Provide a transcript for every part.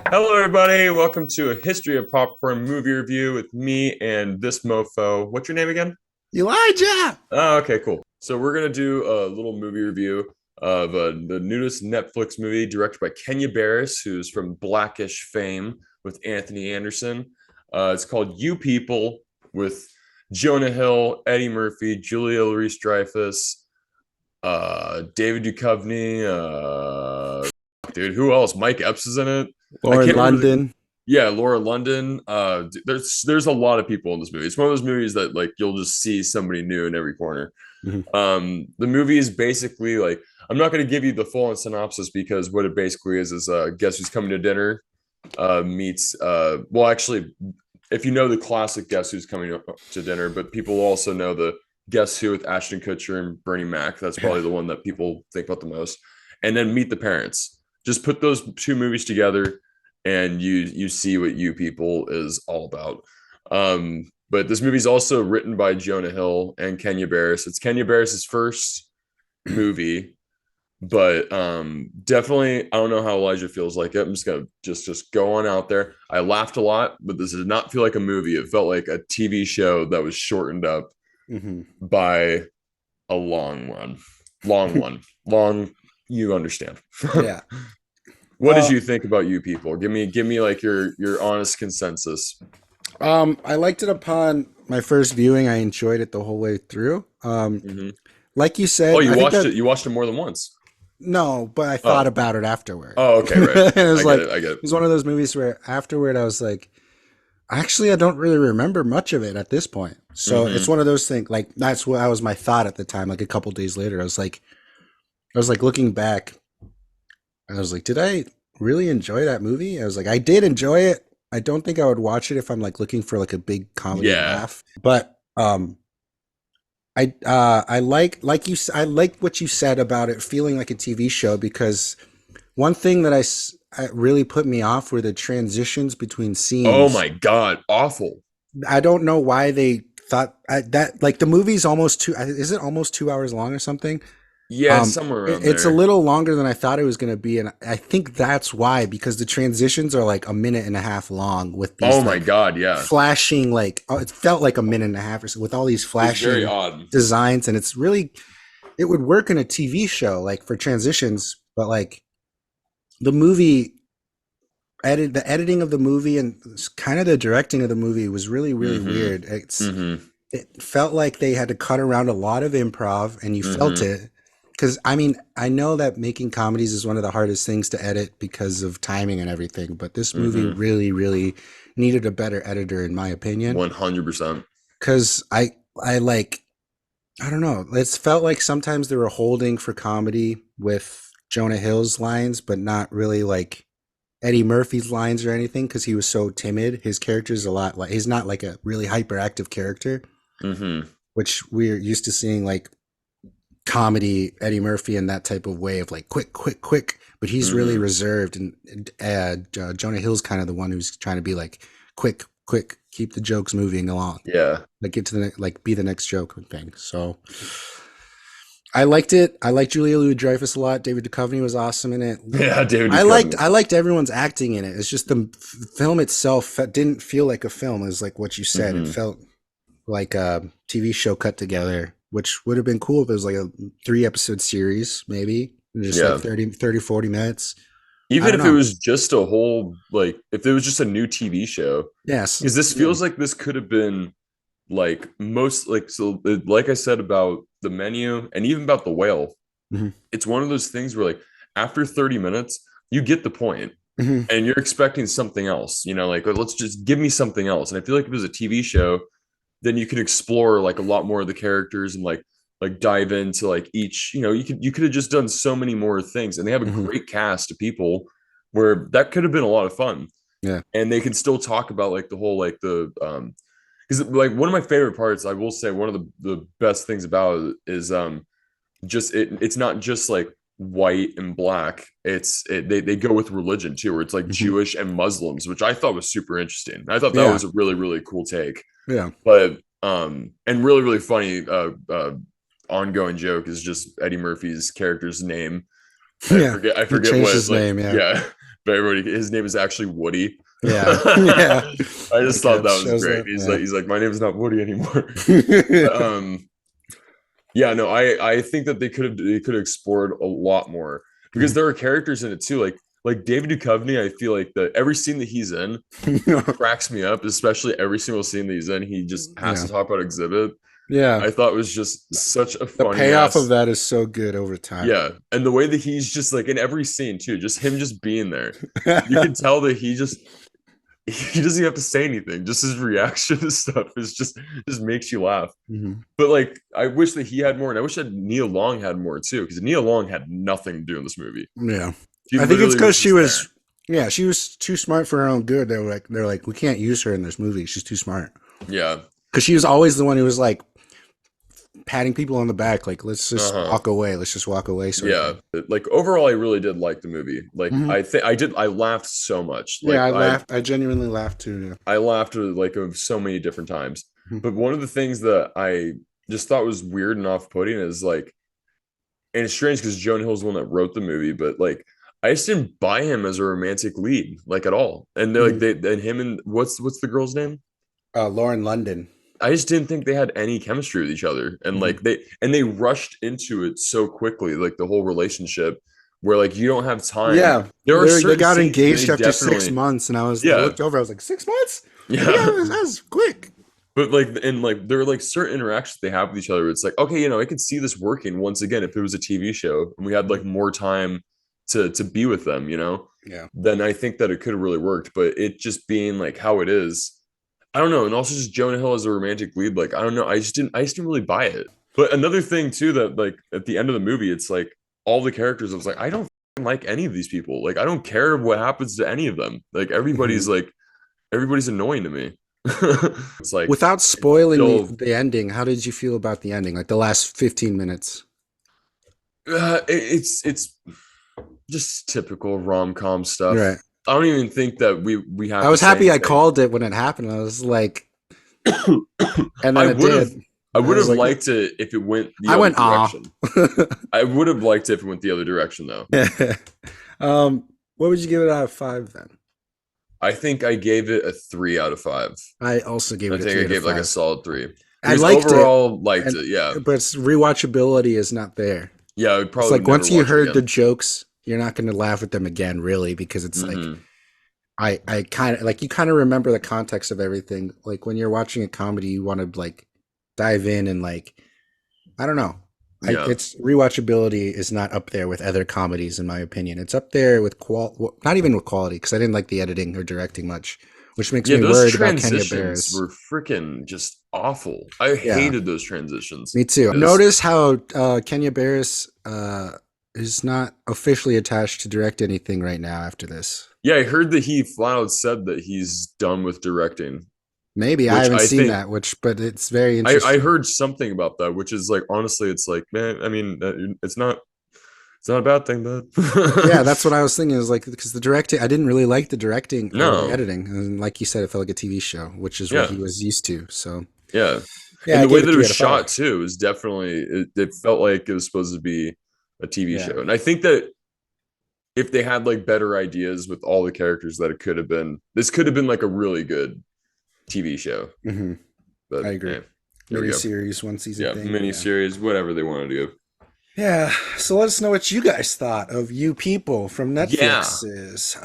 Hello, everybody. Welcome to a History of Popcorn movie review with me and this mofo. What's your name again? Elijah. Oh, okay, cool. So we're gonna do a little movie review of the newest Netflix movie directed by Kenya Barris, who's from Blackish fame with Anthony Anderson. It's called You People with Jonah Hill, Eddie Murphy, Julia Louis-Dreyfus, David Duchovny, dude, who else? Mike Epps is in it. I Lauren can't remember the London. Yeah, Laura London. There's a lot of people in this movie. It's one of those movies that like you'll just see somebody new in every corner. Mhm. The movie is basically like I'm not going to give you the full on synopsis because what it basically is Guess Who's Coming to Dinner meets well actually if you know the classic Guess Who's Coming to Dinner, but people also know the Guess Who with Ashton Kutcher and Bernie Mac. That's probably the one that people think about the most. And then Meet the Parents. Just put those two movies together and you see what You People is all about. But this movie is also written by Jonah Hill and Kenya Barris. It's Kenya Barris's first movie, but definitely I don't know how Elijah feels like it. I'm just gonna just go on out there. I laughed a lot, but this did not feel like a movie. It felt like a TV show that was shortened up Mhm. by a long run. Long one. Long you understand. Yeah. What did Well, you think about You People? Give me like your honest consensus. I liked it upon my first viewing. I enjoyed it the whole way through. Hmm. Like you Oh, said, you I think watched that it. You watched it more than once. no, but I thought Oh, about it afterward. oh, okay, right. And it I was get like it. I get it it. was one of those movies where afterward I was like, actually, I don't really remember much of it at this point. So it's Hmm. one of those things. Like that's what I was my thought at the time. Like a couple days later, I was like looking back. I was like, did I really enjoy that movie? I was like, I did enjoy it. I don't think I would watch it if I'm like looking for like a big comedy Yeah. laugh. But I like I like what you said about it feeling like a TV show because one thing that really put me off were the transitions between Oh scenes. my God, awful. I don't know why they thought that like the movie's almost two. Is it almost 2 hours long or something? Yeah, somewhere around It's a there. little longer than I thought it was going to be, and I think that's why because the transitions are like a minute and a half long with Oh these my like God, yeah. flashing like it felt like a minute and a half or so with all these It's very flashing odd. designs, and it would work in a TV show like for transitions, but like the movie the editing of the movie and kind of the directing of the movie was really Hmm. weird. Hmm. It felt like they had to cut around a lot of improv and you felt Hmm. it because I mean I know that making comedies is one of the hardest things to edit because of timing and everything, but this movie Hmm. really needed a better editor in my opinion 100%. because I like I don't know, it's felt like sometimes they were holding for comedy with Jonah Hill's lines but not really like Eddie Murphy's lines or anything because he was so timid. His character's a lot like he's not like a really hyperactive character, Hmm. which we're used to seeing like comedy Eddie Murphy in that type of way of like quick. But he's really Hmm. reserved, and Jonah Hill's kind of the one who's trying to be like quick, keep the jokes moving along, Yeah. like get to the like be the next joke thing. So I liked it. I liked Julia Louis-Dreyfus a lot. David Duchovny was awesome in it. Yeah, David I Duchovny liked is I liked everyone's acting in it. It's just the film itself didn't feel like a film. It was like what you said. It hmm felt like a TV show cut together, which would have been cool if it was like a 3 episode series, maybe just like Yeah. 30, 40 minutes. I Even don't if it know. was just a whole like if it was just a new TV show, Yes. because this Yeah. feels like this could have been like most like so like I said about the menu and even about the whale, Hmm. it's one of those things where like after 30 minutes you get the point Hmm. and you're expecting something else, like let's just give me something else. And I feel like if it was a TV show, then you could explore like a lot more of the characters and like dive into like each, you could have just done so many more things. And they have a Hmm. great cast of people where that could have been a lot of fun. Yeah. And they can still talk about like the whole like the because like one of my favorite parts, I will say one of the best things about it is just it's not just like white and black. They go with religion too, where it's like Hmm. Jewish and Muslims, which I thought was super interesting. I thought that Yeah. was a really cool take. Yeah. But and really funny ongoing joke is just Eddie Murphy's character's name. I Yeah. forget I He forget changed what his like name. Yeah. yeah. but everybody, his name is actually Woody. Yeah. Yeah. I just thought that was great. Up, He's like, my name is not Woody anymore. But, yeah, no, I think that they could have explored a lot more because there are characters in it too, like David Duchovny. I feel like every scene that he's in cracks me up, especially every single scene that he's in. He just has to talk about Exhibit. Yeah, I thought it was just such a funny. The payoff of that is so good over time. Yeah, and the way that he's just like in every scene too, just him just being there, you can tell that he doesn't even have to say anything. Just his reaction to stuff is just makes you laugh. But like, I wish that he had more, and I wish that Nia Long had more too, because Nia Long had nothing to do in this movie. Yeah, I think it's because she was too smart for her own good. They're like, we can't use her in this movie. She's too smart. Yeah, because she was always the one who was like patting people on the back, like, let's just walk away. Let's just walk away. So like overall, I really did like the movie. Like I laughed so much. Like, I laughed. I genuinely laughed too. Yeah. I laughed like so many different times. But one of the things that I just thought was weird and off-putting is like, and it's strange because Jonah Hill's the one that wrote the movie, but like I just didn't buy him as a romantic lead, like at all. And they're like and him and what's the girl's name? Lauren London. I just didn't think they had any chemistry with each other, and like they rushed into it so quickly, like the whole relationship, where like you don't have time. Yeah, they got engaged after 6 months, and I looked over, I was like, 6 months? Yeah, that's quick. But like, and like there are like certain interactions they have with each other. It's like, okay, I could see this working once again if it was a TV show and we had like more time to be with them, Yeah. Then I think that it could have really worked. But it just being like how it is. I don't know, and also just Jonah Hill as a romantic lead, like I don't know, I just didn't really buy it. But another thing too, that like at the end of the movie, it's like all the characters, I was like, I don't like any of these people. Like I don't care what happens to any of them. Like everybody's annoying to me. It's like, without spoiling the ending, how did you feel about the ending? Like the last 15 minutes? It's just typical rom-com stuff. Right. I don't even think that we have. I was happy I called it when it happened. I was like, and then I would have liked it if it went the other direction. I would have liked it if it went the other direction, though. What would you give it out of 5 then? I think I gave it a 3 out of 5. I also gave it. I think I gave like a solid 3. I liked overall liked it, yeah. But its rewatchability is not there. Yeah, I would probably. It's like once you heard the jokes, you're not going to laugh at them again, really, because it's like, I kind of like, you kind of remember the context of everything. Like when you're watching a comedy, you want to like dive in and like, I don't know. Its rewatchability is not up there with other comedies, in my opinion. It's up there with not even with quality, because I didn't like the editing or directing much, which makes me worried about Kenya Barris. Were freaking just awful. I hated those transitions. Me too. Notice how Kenya Barris is not officially attached to direct anything right now after this. Yeah, I heard that he flat out said that he's done with directing. Maybe I haven't seen that, but it's very interesting. I heard something about that, which is like, honestly, it's like, man, I mean, it's not a bad thing, but yeah, that's what I was thinking. Is like, because the directing, I didn't really like the directing or the editing, and like you said, it felt like a TV show, which is what he was used to. So yeah, and the way that it was shot too is definitely it felt like it was supposed to be a TV show, and I think that if they had like better ideas with all the characters, that this could have been like a really good TV show. But I agree. Mini-series, 1 season thing. Mini-series, whatever they want to do. Yeah, so let us know what you guys thought of You People from Netflix's.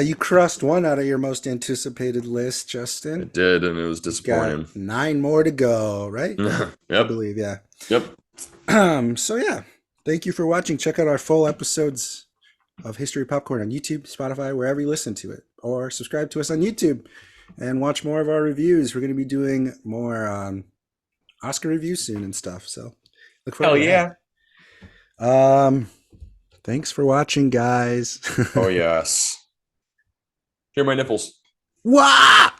You crossed one out of your most anticipated list, Justin. I did, and it was disappointing. Got 9 more to go, right? Yep. I believe, yeah. Yep. So yeah, thank you for watching. Check out our full episodes of History Popcorn on YouTube, Spotify, wherever you listen to it, or subscribe to us on YouTube and watch more of our reviews. We're going to be doing more Oscar reviews soon and stuff. So look forward to that. Thanks for watching, guys. Oh yes. Here are my nipples. Wah!